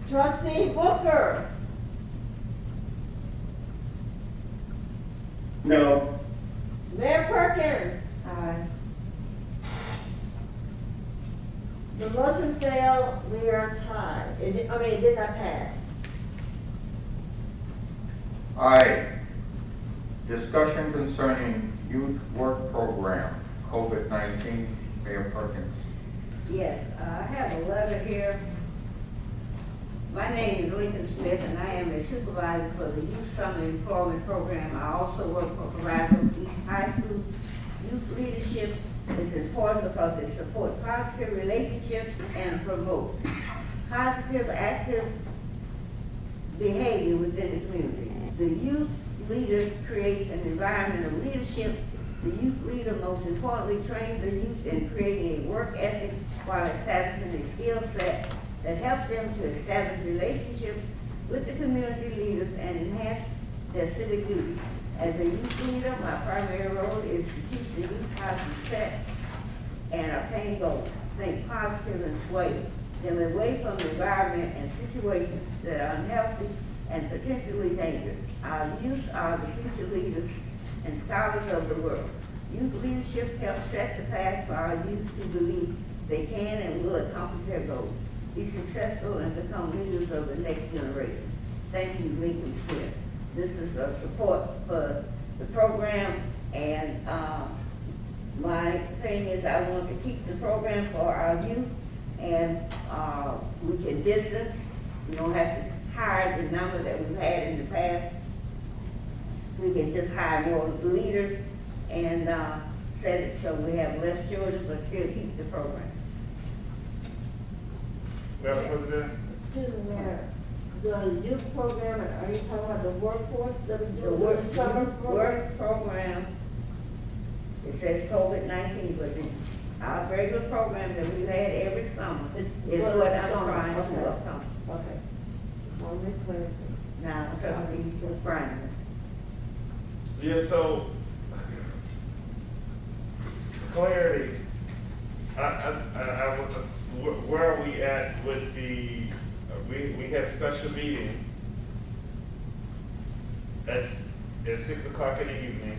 Trustee Booker. No. Mayor Perkins. Aye. The motion failed, we are tied. It did not pass. Aye. Discussion concerning youth work program, COVID-19, Mayor Perkins. Yes, I have a letter here. My name is Lincoln Smith, and I am a supervisor for the Youth Summer Employment Program. I also work for Horizon East High School. Youth leadership is important because it supports positive relationships and promotes positive, active behavior within the community. The youth leader creates an environment of leadership. The youth leader most importantly trains the youth in creating a work ethic while establishing a skill set that helps them to establish relationships with the community leaders and enhance their civic duty. As a youth leader, my primary role is to teach the youth how to set and obtain goals, think positive and sway them away from the environment and situations that are unhealthy and potentially dangerous. Our youth are the future leaders and scholars of the world. Youth leadership helps set the path for our youth to believe they can and will accomplish their goals, be successful, and become leaders of the next generation. Thank you, Lincoln Smith. This is a support for the program, and my thing is I want to keep the program for our youth, and we can distance. We don't have to hire the number that we've had in the past. We can just hire more leaders and set it so we have less children but still keep the program. Madam President? Excuse me, Mayor. The youth program, are you talking about the workforce that we do The in the summer program? work program, it says COVID-19, but our regular program that we've had every summer is for what the I'm summer, trying okay. to accomplish. Okay. Just want to make clear. Now, Trustee Brian. Yeah, so, clarity, where are we at with we had a special meeting at 6 o'clock in the evening,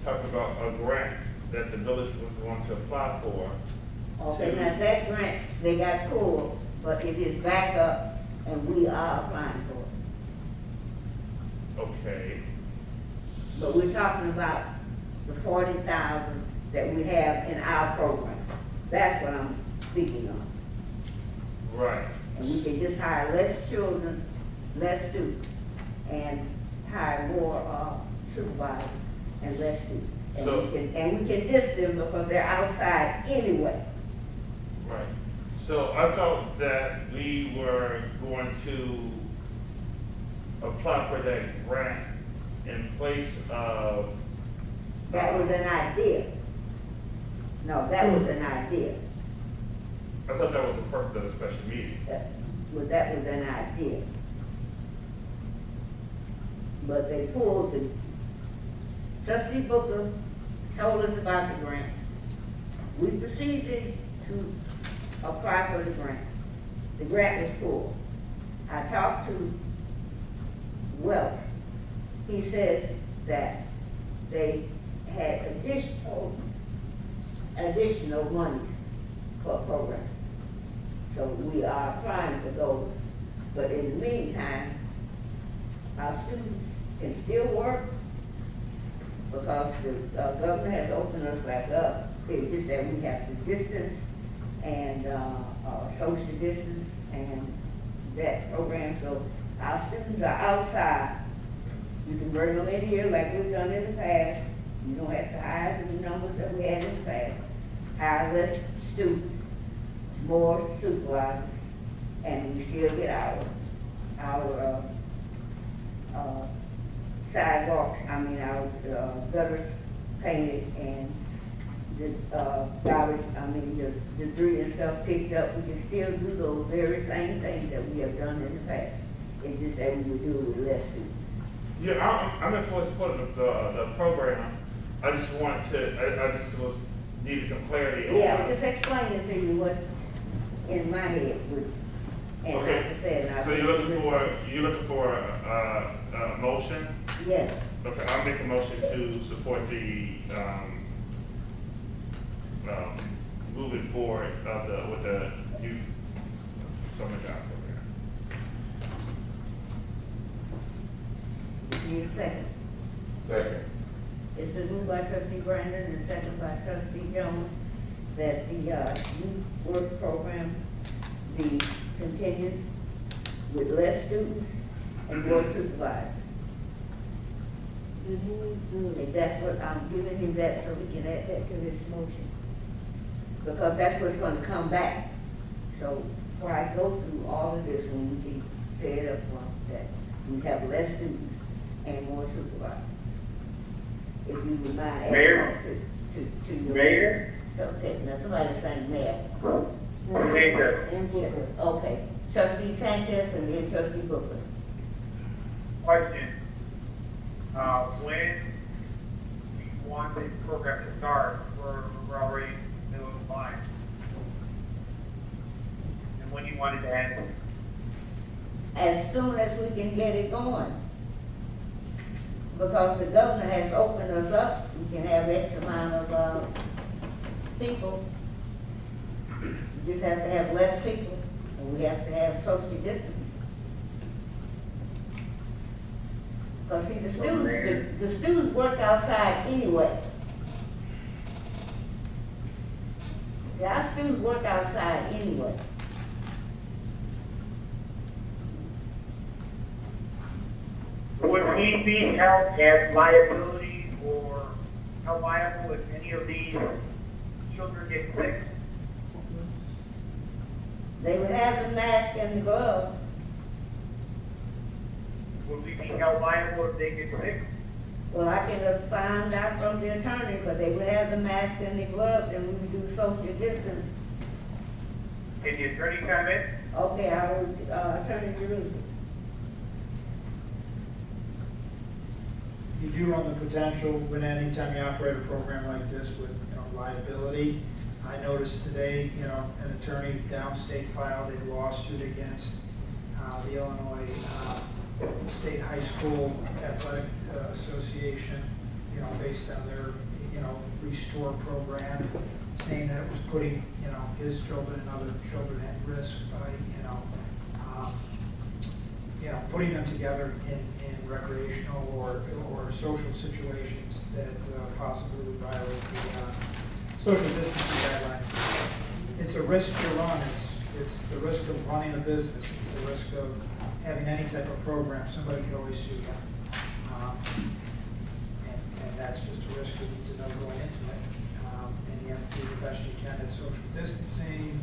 talking about a grant that the village was going to apply for. Okay, now that grant, they got pulled, but it is back up and we are applying for it. Okay, But we're talking about the 40,000 that we have in our program. That's what I'm speaking on. right. And we can just hire less children, less students, and hire more supervisors and less students. And So- we can diss them because they're outside anyway. Right. So I thought that we were going to apply for that grant in place of. That was an idea. No, that was an idea. I thought that was the purpose of the special meeting. That was an idea. But they pulled the, Trustee Booker told us about the grant. We proceeded to apply for the grant. The grant was pulled. I talked to Welch. He says that they had additional money for a program. So we are applying for those. But in the meantime, our students can still work because the governor has opened us back up. It's just that we have to distance and social distance and that program. So our students are outside. You can bring them in here like we've done in the past. You don't have to hire the numbers that we had in the past. Hire less students, more supervisors, and we still get our sidewalks, our gutters painted and the garbage, the debris and stuff picked up. We can still do those very same things that we have done in the past. It's just that we would do it with less students. Yeah, I'm in full support of the program. I just wanted to, I just needed some clarity on. Yeah, just explaining to you what in my head would Yes. Okay, I'll make a motion to support the, moving forward of with the youth summer job program. Need a second. Second. It's been moved by trustee Brandon and second by trustee Jones that the youth work program be continued with less students and more supervisors. If that's what, I'm giving him that so we can add that to this motion. Because that's what's gonna come back. So why go through all of this when we can say it up front that we have less students and more supervisors? If you would mind adding Mayor? that to your. Mayor? Okay, now somebody's saying mayor. Mayor. And Booker. Okay, trustee Sanchez and then trustee Booker. Question. When you want the program to start, we're already doing fine. And when you want it to end? As soon as we can get it going. Because the governor has opened us up, we can have X amount of, people. We just have to have less people, and we have to have social distancing. Because see, the students work outside anyway. See, our students work outside anyway. Would we be held as liability, or how liable if any of these children get sick? They would have the mask and the gloves. Would we be held liable if they get sick? Well, I can find out from the attorney, but they would have the mask and the gloves, and we would do social distance. Can the attorney come in? Okay, I will, Attorney Jerusalem. You do run the potential when anytime you operate a program like this with, liability. I noticed today, an attorney downstate filed a lawsuit against the Illinois State High School Athletic Association, based on their, Restore program, saying that it was putting, his children and other children at risk by, putting them together in recreational or social situations that possibly would violate the social distancing guidelines. It's a risk to run. It's the risk of running a business. It's the risk of having any type of program. Somebody could always sue you. And that's just a risk you need to know going into it. And you have to do the best you can at social distancing.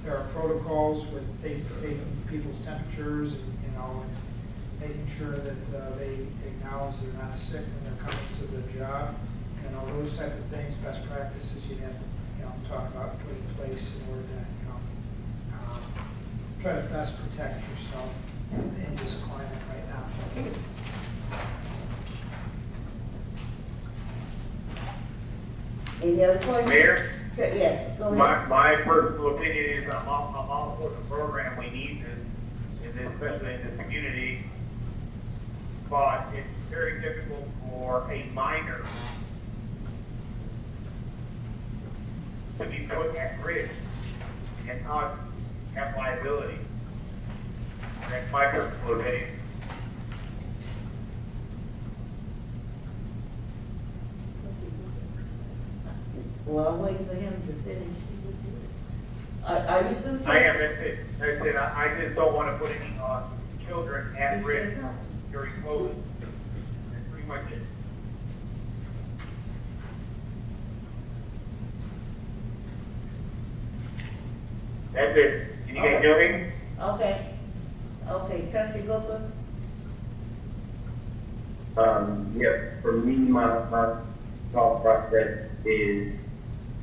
There are protocols with taking people's temperatures and making sure that they acknowledge they're not sick when they're coming to the job. All those type of things, best practices you'd have to, talk about, put in place in order to, try to best protect yourself in this climate right now. Any other questions? Mayor? Yes, go ahead. My personal opinion is I'm all for the program. We need this, especially in this community. But it's very difficult for a minor to be put at risk and not have liability. That's my personal opinion. Well, I'm waiting for him to finish. Are you through? I am, that's it. I just don't want to put any children at risk during COVID. That's pretty much it. That's it. Can you guys hear me? Okay, trustee Booker? Yeah, for me, my thought process is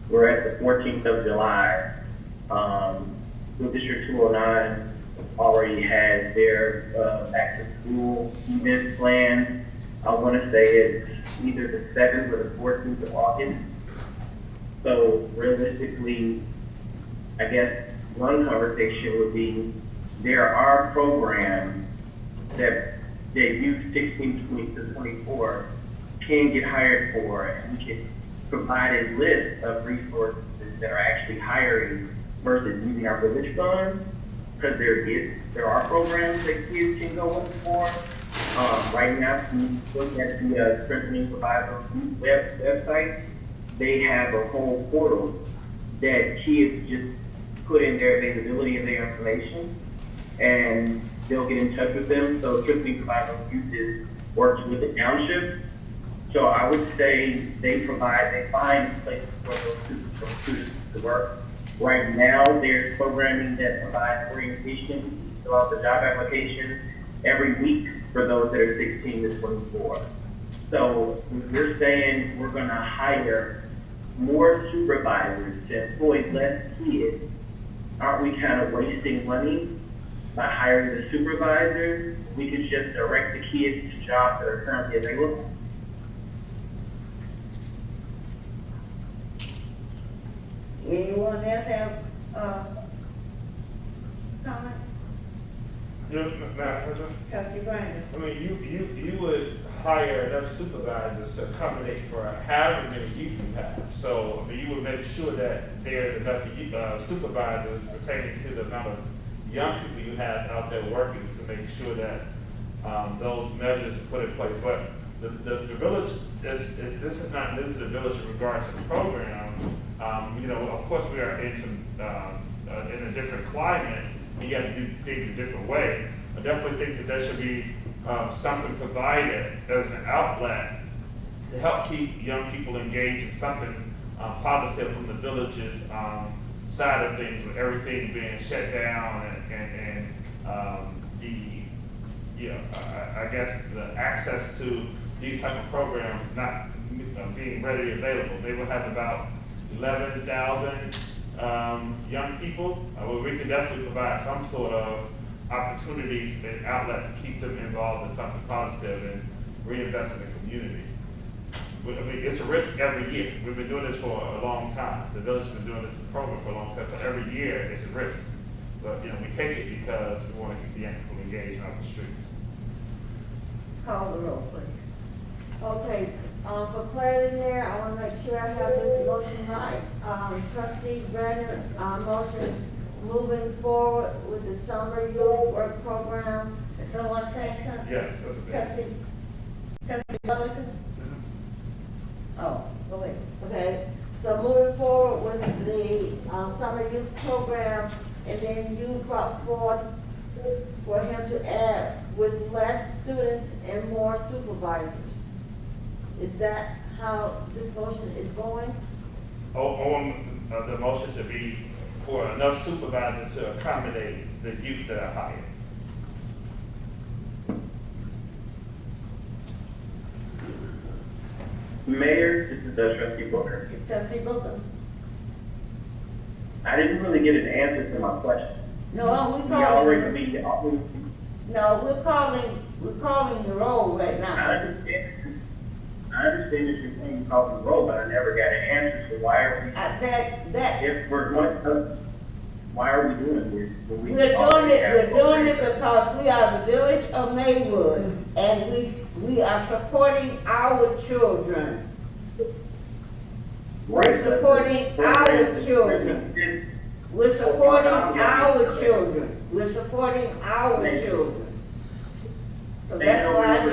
we're at the 14th of July. School District 209 already has their back to school event planned. I want to say it's either the 7th or the 14th of August. So realistically, I guess one conversation would be there are programs that that youth 16 to 24 can get hired for, and we can provide a list of resources that are actually hiring versus using our village funds, because there are programs that kids can go in for. Right now, if you look at the Strengthening Survival website, they have a whole portal that kids just put in their availability and their information, and they'll get in touch with them. So Strengthening Survival Youth is working with the township. So I would say they find places for those students to work. Right now, there's programming that provides orientation, fill out the job application every week for those that are 16 to 24. So if we're saying we're gonna hire more supervisors to employ less kids, aren't we kind of wasting money by hiring the supervisors? We could just direct the kids to jobs that are currently available. Anyone else have, comment? Madam President? Trustee Grinder? I mean, you would hire enough supervisors to accommodate for however many youth you have. So, I mean, you would make sure that there's enough supervisors pertaining to the amount of young people you have out there working to make sure that those measures are put in place. But the village, this is not new to the village in regards to the program. You know, of course, we are in some, in a different climate. You got to do things a different way. I definitely think that there should be something provided as an outlet to help keep young people engaged in something positive from the village's side of things, with everything being shut down and I guess the access to these type of programs not being readily available. They will have about 11,000 young people. Well, we could definitely provide some sort of opportunities and outlet to keep them involved in something positive and reinvest in the community. I mean, it's a risk every year. We've been doing this for a long time. The village has been doing this program for a long time. So every year it's a risk. But you know, we take it because we want to keep the young people engaged out the streets. Call the roll, please. Okay, for clarity there, I want to make sure I have this motion right. Trustee Brenner, motion moving forward with the summer youth work program. Is someone saying something? Yes, that's a thing. Trustee Wellington? Oh, go ahead. Okay, so moving forward with the summer youth program, and then you brought forth for him to add with less students and more supervisors. Is that how this motion is going? The motion should be for enough supervisors to accommodate the youth that are hired. Mayor, this is Trustee Booker. Trustee Booker? I didn't really get an answer to my question. No, We already, no, we're calling the roll right I now. understand that you're saying you called the roll, but I never got an answer. So why are That, if we're going to, why are we doing this? when we we're already have doing it programs? because we are the village of Maywood, and we are supporting our children. We're supporting our children. We're supporting our children. We're supporting our children. So that's why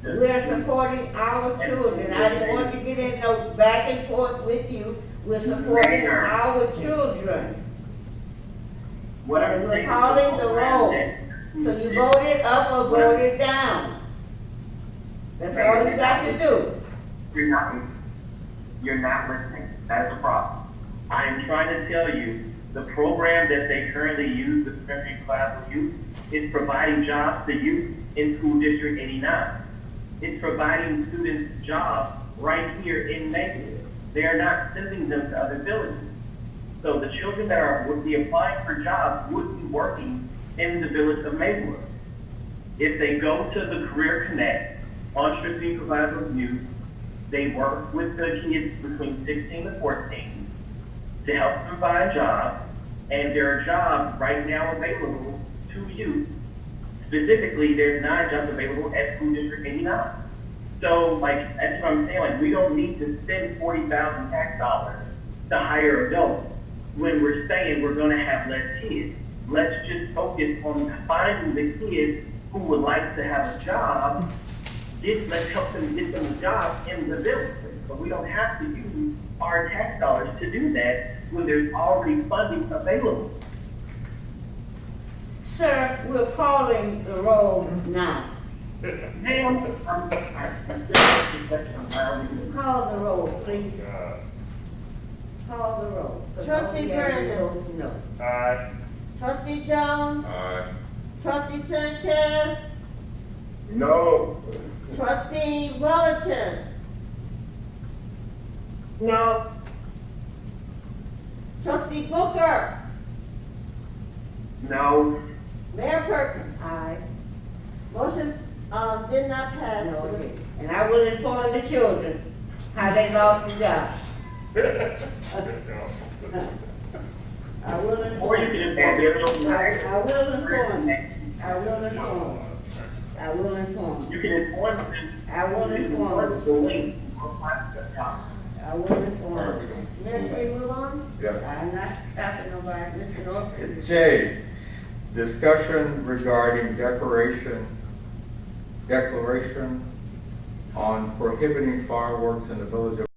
we're supporting our children. I didn't want to get in no back and forth with you. We're supporting our children. What I'm And we're saying is calling the roll. program So you vote it up or vote it down. That's all you got to do. You're not listening. That is a problem. I am trying to tell you, the program that they currently use, the Strengthening Survival Youth, is providing jobs to youth in School District 89. It's providing students jobs right here in Maywood. They are not sending them to other villages. So the children that would be applying for jobs would be working in the village of Maywood. If they go to the Career Connect on Strengthening Survival Youth, they work with the kids between 16 to 14 to help them find jobs, and there are jobs right now available to youth specifically, there's 9 jobs available at School District 89. So, like, that's what I'm saying, like, we don't need to spend 40,000 tax dollars to hire adults when we're saying we're gonna have less kids. Let's just focus on finding the kids who would like to have a job. Let's help them get them a job in the village. But we don't have to use our tax dollars to do that when there's already funding available. Sir, we're calling the roll now. Ma'am, I'm Call the roll, please. Uh, Call the roll. Trustee Brandon. No. aye. Trustee Jones? Aye. Trustee Sanchez? No. Trustee Wellington? No. Trustee Booker? No. Mayor Perkins? Aye. Motion, did not pass. No, okay. And I will inform the children how they lost the job. I will inform. Or you can inform the other. I will inform. I will inform. I will inform. You can inform them. I will inform. The link. I will inform. Mayor, can we move on? Yes. I'm not stopping nobody, Mr. Norton. J, discussion regarding declaration on prohibiting fireworks in the village of